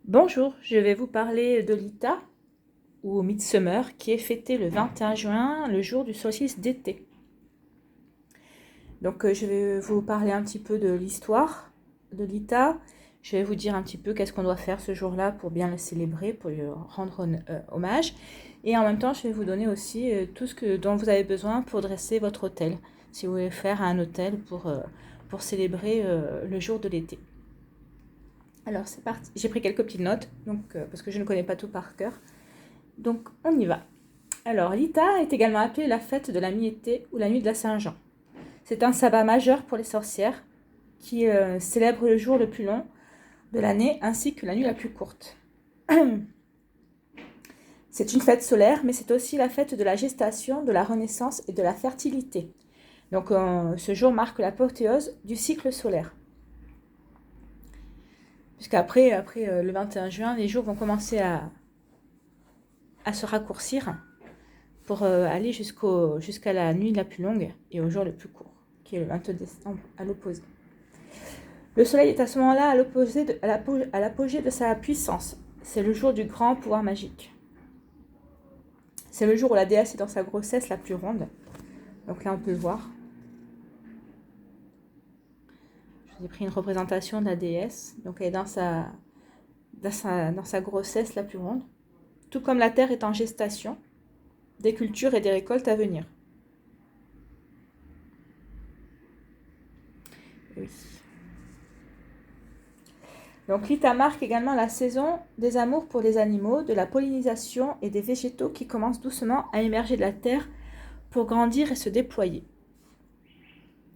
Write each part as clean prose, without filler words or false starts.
Bonjour, je vais vous parler de l'Ita, ou Midsummer, qui est fêté le 21 juin, le jour du solstice d'été. Donc je vais vous parler un petit peu de l'histoire de l'Ita. Je vais vous dire un petit peu qu'est-ce qu'on doit faire ce jour-là pour bien le célébrer, pour lui rendre hommage. Et en même temps, je vais vous donner aussi tout ce dont vous avez besoin pour dresser votre autel, si vous voulez faire un autel pour célébrer le jour de l'été. Alors c'est parti, j'ai pris quelques petites notes, parce que je ne connais pas tout par cœur. Donc on y va. Alors l'Ita est également appelée la fête de la mi-été ou la nuit de la Saint-Jean. C'est un sabbat majeur pour les sorcières qui célèbre le jour le plus long de l'année ainsi que la nuit la plus courte. C'est une fête solaire, mais c'est aussi la fête de la gestation, de la renaissance et de la fertilité. Donc ce jour marque l'apothéose du cycle solaire. Puisqu'après le 21 juin, les jours vont commencer à se raccourcir pour aller jusqu'à la nuit la plus longue et au jour le plus court, qui est le 22 décembre à l'opposé. Le soleil est à ce moment-là à l'apogée de sa puissance. C'est le jour du grand pouvoir magique. C'est le jour où la déesse est dans sa grossesse la plus ronde. Donc là, on peut le voir. Je vous ai pris une représentation de la déesse. Donc elle est dans sa grossesse la plus ronde. Tout comme la terre est en gestation, des cultures et des récoltes à venir. Oui. Donc l'Ita marque également la saison des amours pour les animaux, de la pollinisation et des végétaux qui commencent doucement à émerger de la terre pour grandir et se déployer.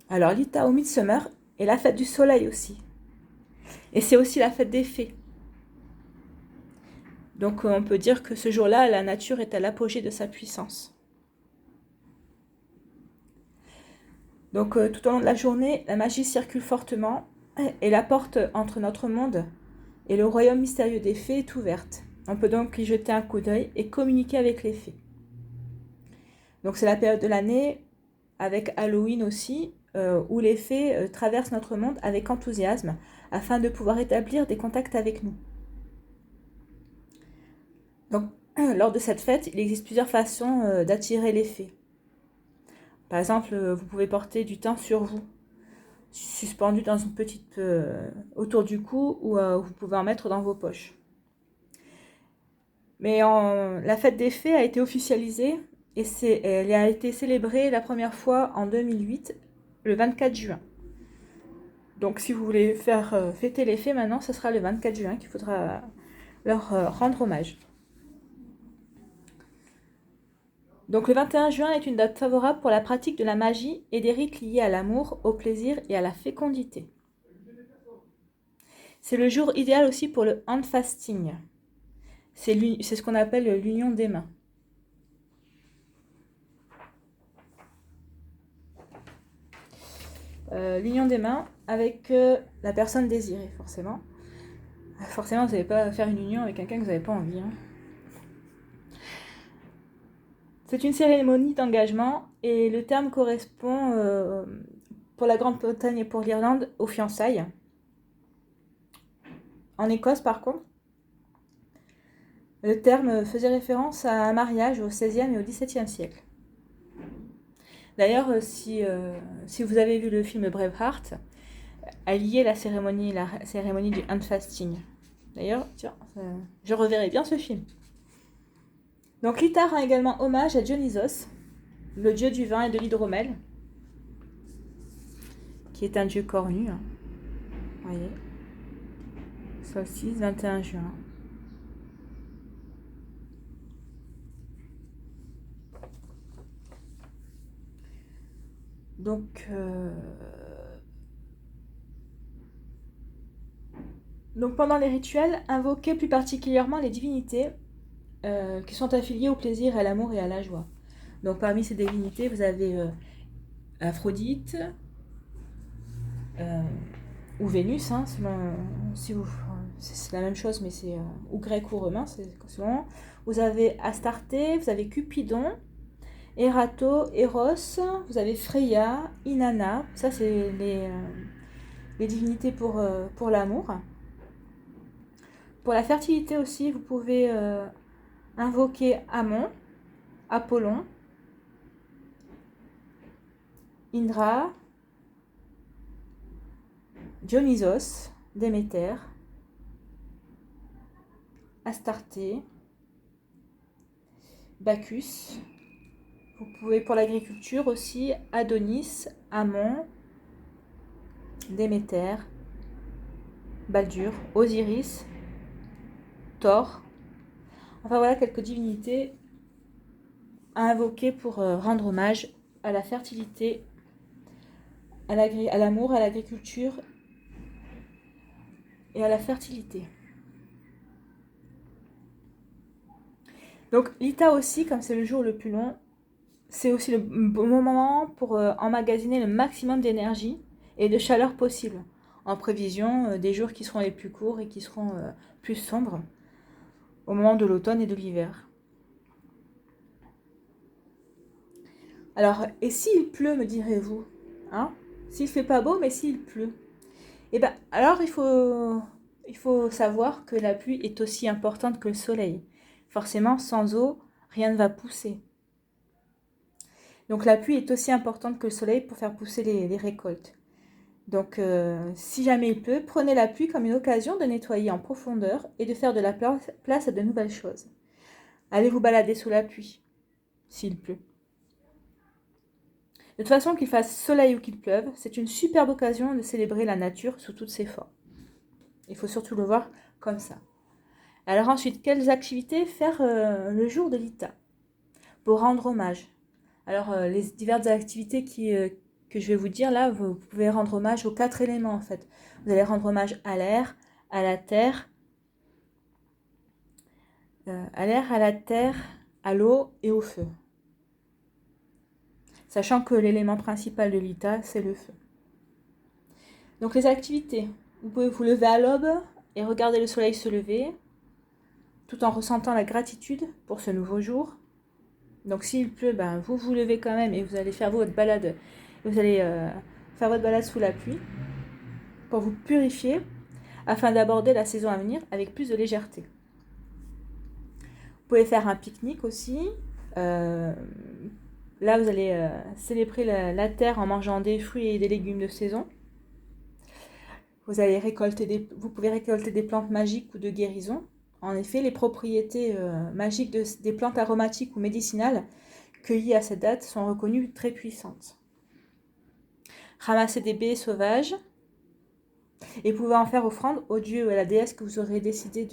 Alors l'Ita ou Midsummer est la fête du soleil aussi. Et c'est aussi la fête des fées. Donc on peut dire que ce jour-là, la nature est à l'apogée de sa puissance. Donc tout au long de la journée, la magie circule fortement et la porte entre notre monde et le royaume mystérieux des fées est ouverte. On peut donc y jeter un coup d'œil et communiquer avec les fées. Donc c'est la période de l'année, avec Halloween aussi, où les fées traversent notre monde avec enthousiasme afin de pouvoir établir des contacts avec nous. Donc lors de cette fête, il existe plusieurs façons d'attirer les fées. Par exemple, vous pouvez porter du thym sur vous, suspendu dans une petite autour du cou, ou vous pouvez en mettre dans vos poches. Mais la fête des fées a été officialisée et elle a été célébrée la première fois en 2008, le 24 juin. Donc si vous voulez faire fêter les fées maintenant, ce sera le 24 juin qu'il faudra leur rendre hommage. Donc le 21 juin est une date favorable pour la pratique de la magie et des rites liés à l'amour, au plaisir et à la fécondité. C'est le jour idéal aussi pour le hand fasting. C'est ce qu'on appelle l'union des mains. L'union des mains avec la personne désirée, forcément. Forcément, vous n'allez pas faire une union avec quelqu'un que vous n'avez pas envie. C'est une cérémonie d'engagement et le terme correspond pour la Grande-Bretagne et pour l'Irlande aux fiançailles. En Écosse, par contre, le terme faisait référence à un mariage au XVIe et au XVIIe siècle. D'ailleurs, si vous avez vu le film Braveheart, elle y est la cérémonie du hand fasting. D'ailleurs, tiens, je reverrai bien ce film. Donc l'Ita rend également hommage à Dionysos, le dieu du vin et de l'hydromel, qui est un dieu cornu. Vous voyez, solstice 21 juin. Donc pendant les rituels, invoquez plus particulièrement les divinités qui sont affiliées au plaisir, à l'amour et à la joie. Donc parmi ces divinités, vous avez Aphrodite ou Vénus, selon c'est la même chose, mais c'est ou grec ou romain, c'est selon. Vous avez Astarté, vous avez Cupidon, Erato, Eros, vous avez Freya, Inanna, ça c'est les divinités pour l'amour. Pour la fertilité aussi, vous pouvez invoquer Amon, Apollon, Indra, Dionysos, Déméter, Astarté, Bacchus. Vous pouvez pour l'agriculture aussi Adonis, Amon, Déméter, Baldur, Osiris, Thor. Enfin voilà quelques divinités à invoquer pour rendre hommage à la fertilité, à l'amour, à l'agriculture et à la fertilité. Donc l'Ita aussi, comme c'est le jour le plus long, c'est aussi le bon moment pour emmagasiner le maximum d'énergie et de chaleur possible, en prévision des jours qui seront les plus courts et qui seront plus sombres au moment de l'automne et de l'hiver. Alors, et s'il pleut, me direz-vous, hein? S'il fait pas beau, mais s'il pleut, eh ben, alors il faut savoir que la pluie est aussi importante que le soleil. Forcément, sans eau, rien ne va pousser. Donc la pluie est aussi importante que le soleil pour faire pousser les récoltes. Donc si jamais il pleut, prenez la pluie comme une occasion de nettoyer en profondeur et de faire de la place à de nouvelles choses. Allez vous balader sous la pluie, s'il pleut. De toute façon, qu'il fasse soleil ou qu'il pleuve, c'est une superbe occasion de célébrer la nature sous toutes ses formes. Il faut surtout le voir comme ça. Alors ensuite, quelles activités faire le jour de l'Ita pour rendre hommage? Alors les diverses activités que je vais vous dire là, vous pouvez rendre hommage aux 4 éléments en fait. Vous allez rendre hommage à l'air, à la terre, à l'eau et au feu. Sachant que l'élément principal de l'Ita, c'est le feu. Donc les activités, vous pouvez vous lever à l'aube et regarder le soleil se lever, tout en ressentant la gratitude pour ce nouveau jour. Donc s'il pleut, ben, vous vous levez quand même et vous allez faire votre balade. Vous allez faire votre balade sous la pluie pour vous purifier afin d'aborder la saison à venir avec plus de légèreté. Vous pouvez faire un pique-nique aussi. Là, vous allez célébrer la terre en mangeant des fruits et des légumes de saison. Vous pouvez récolter des plantes magiques ou de guérison. En effet, les propriétés magiques des plantes aromatiques ou médicinales cueillies à cette date sont reconnues très puissantes. Ramasser des baies sauvages et vous pouvez en faire offrande au dieu ou à la déesse que vous aurez décidé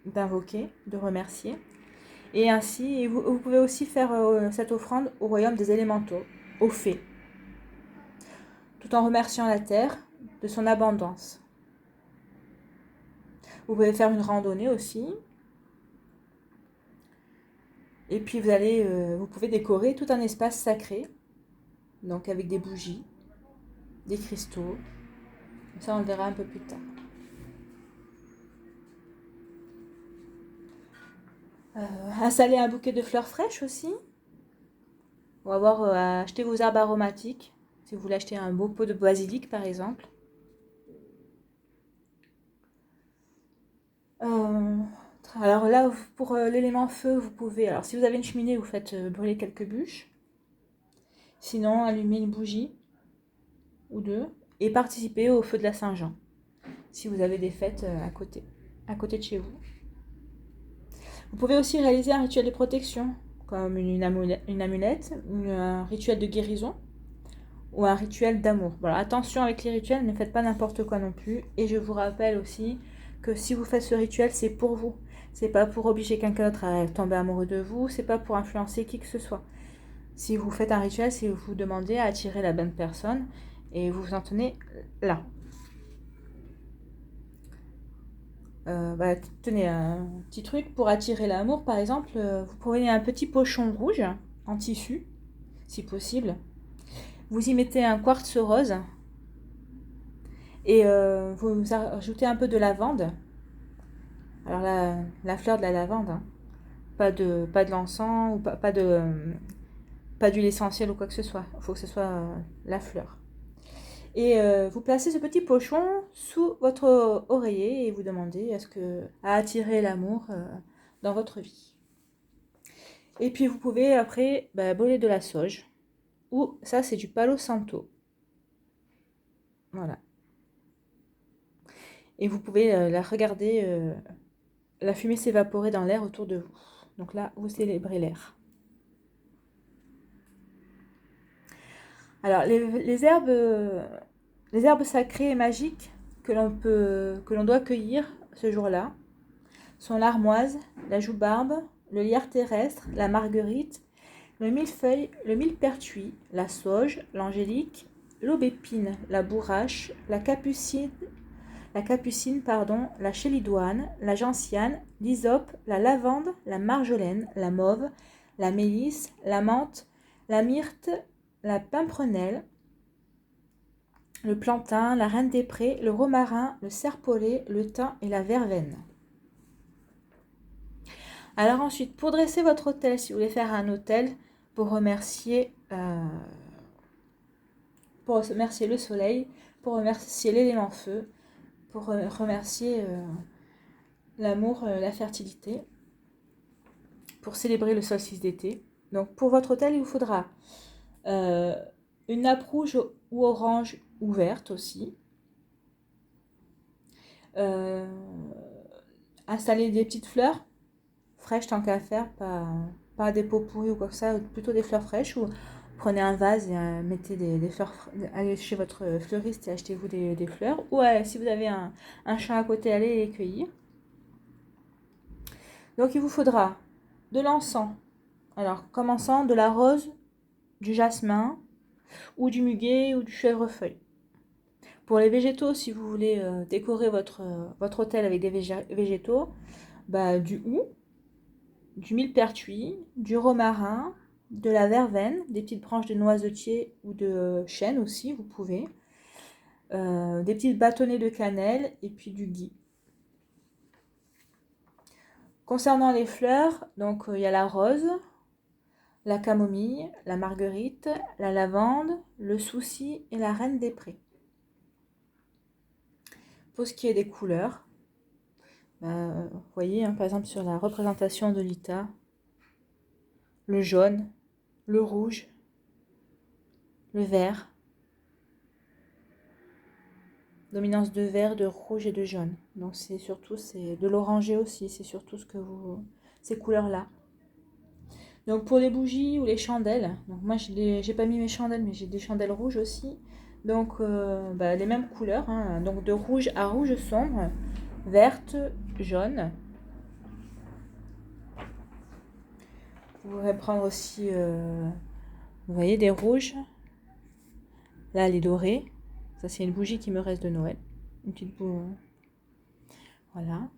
d'invoquer, de remercier. Et ainsi, vous pouvez aussi faire cette offrande au royaume des élémentaux, aux fées, tout en remerciant la terre de son abondance. Vous pouvez faire une randonnée aussi. Et puis vous pouvez décorer tout un espace sacré, donc avec des bougies, des cristaux. Ça, on le verra un peu plus tard. Installer un bouquet de fleurs fraîches aussi. Ou acheter vos herbes aromatiques. Si vous voulez acheter un beau pot de basilic, par exemple. Alors là, pour l'élément feu, vous pouvez... Alors, si vous avez une cheminée, vous faites brûler quelques bûches. Sinon, allumer une bougie ou deux et participer au feu de la Saint-Jean. Si vous avez des fêtes à côté de chez vous. Vous pouvez aussi réaliser un rituel de protection, comme une amulette, un rituel de guérison ou un rituel d'amour. Voilà, attention avec les rituels, ne faites pas n'importe quoi non plus. Et je vous rappelle aussi que si vous faites ce rituel, c'est pour vous. C'est pas pour obliger quelqu'un d'autre à tomber amoureux de vous, c'est pas pour influencer qui que ce soit. Si vous faites un rituel, c'est vous demandez à attirer la bonne personne et vous vous en tenez là. Tenez un petit truc pour attirer l'amour, par exemple, vous prenez un petit pochon rouge en tissu, si possible. Vous y mettez un quartz rose et vous ajoutez un peu de lavande. Alors la fleur de la lavande, hein. Pas de l'encens ou pas d'huile essentielle ou quoi que ce soit. Il faut que ce soit la fleur. Et vous placez ce petit pochon sous votre oreiller et vous demandez à attirer l'amour dans votre vie. Et puis vous pouvez après brûler de la sauge. Ou ça c'est du palo santo. Voilà. Et vous pouvez la regarder, la fumée s'évaporer dans l'air autour de vous. Donc là, vous célébrez l'air. Alors, les herbes sacrées et magiques que l'on doit cueillir ce jour-là sont l'armoise, la joubarbe, le lierre terrestre, la marguerite, le millefeuille, le millepertuis, la sauge, l'angélique, l'aubépine, la bourrache, la capucine, la chélidoine, la gentiane, l'hysope, la lavande, la marjolaine, la mauve, la mélisse, la menthe, la myrte, la pimprenelle, le plantain, la reine des prés, le romarin, le serpolet, le thym et la verveine. Alors ensuite, pour dresser votre autel, si vous voulez faire un autel, pour remercier le soleil, pour remercier l'élément feu, pour remercier l'amour, la fertilité, pour célébrer le solstice d'été. Donc pour votre autel, il vous faudra une nappe rouge ou orange ou verte aussi. Installer des petites fleurs fraîches tant qu'à faire, pas des pots pourris ou quoi que ça, plutôt des fleurs fraîches. Ou prenez un vase et mettez des fleurs, allez chez votre fleuriste et achetez-vous des fleurs. Ou si vous avez un champ à côté, allez les cueillir. Donc il vous faudra de l'encens. Alors commençant de la rose, du jasmin ou du muguet ou du chèvrefeuille. Pour les végétaux, si vous voulez décorer votre autel avec des végétaux, du hou, du millepertuis, du romarin, de la verveine, des petites branches de noisetier ou de chêne aussi, vous pouvez, des petites bâtonnets de cannelle et puis du gui. Concernant les fleurs, donc il y a la rose, la camomille, la marguerite, la lavande, le souci et la reine des prés. Pour ce qui est des couleurs, vous voyez, par exemple sur la représentation de Lita, le jaune, le rouge, le vert, dominance de vert, de rouge et de jaune. Donc c'est de l'orangé aussi, c'est surtout ces couleurs-là. Donc pour les bougies ou les chandelles, donc moi j'ai pas mis mes chandelles, mais j'ai des chandelles rouges aussi. Donc les mêmes couleurs, hein, donc de rouge à rouge sombre, verte, jaune. Vous pourrez prendre aussi, vous voyez, des rouges. Là, les dorés. Ça, c'est une bougie qui me reste de Noël. Une petite bougie. Voilà.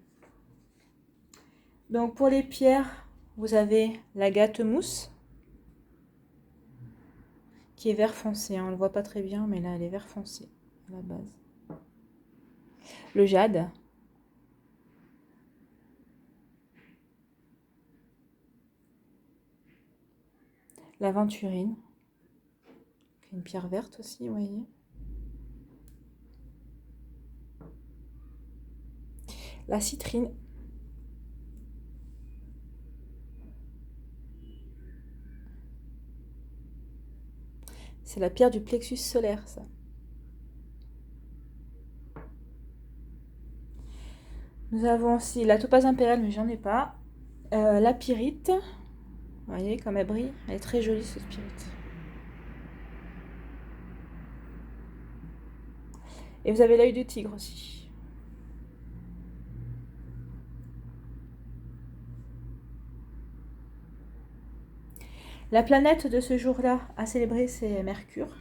Donc pour les pierres, vous avez l'agate mousse qui est vert foncé. Hein. On ne le voit pas très bien, mais là, elle est vert foncé à la base. Le jade. L'aventurine. Une pierre verte aussi, vous voyez. La citrine. C'est la pierre du plexus solaire, ça. Nous avons aussi la topaze impériale, mais j'en ai pas. La pyrite. Vous voyez comme elle brille. Elle est très jolie, cette pyrite. Et vous avez l'œil du tigre aussi. La planète de ce jour-là à célébrer, c'est Mercure.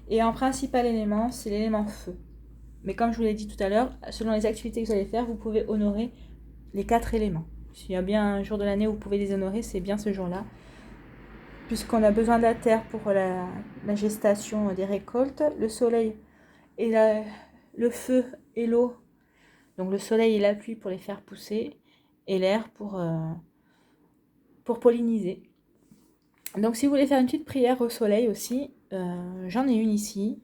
Et en principal élément, c'est l'élément feu. Mais comme je vous l'ai dit tout à l'heure, selon les activités que vous allez faire, vous pouvez honorer les 4 éléments. S'il y a bien un jour de l'année où vous pouvez les honorer, c'est bien ce jour-là. Puisqu'on a besoin de la terre pour la gestation des récoltes, le soleil et le feu et l'eau. Donc le soleil et la pluie pour les faire pousser et l'air pour polliniser. Donc si vous voulez faire une petite prière au soleil aussi, j'en ai une ici.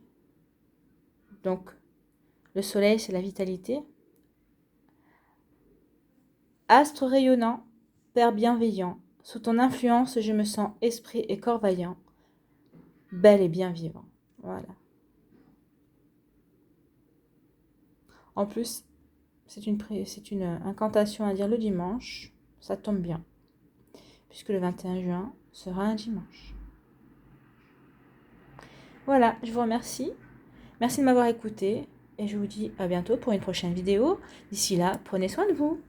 Donc, le soleil, c'est la vitalité. Astre rayonnant, Père bienveillant, sous ton influence, je me sens esprit et corps vaillant, bel et bien vivant. Voilà. En plus, c'est une incantation à dire le dimanche. Ça tombe bien, puisque le 21 juin sera un dimanche. Voilà, je vous remercie. Merci de m'avoir écouté et je vous dis à bientôt pour une prochaine vidéo. D'ici là, prenez soin de vous.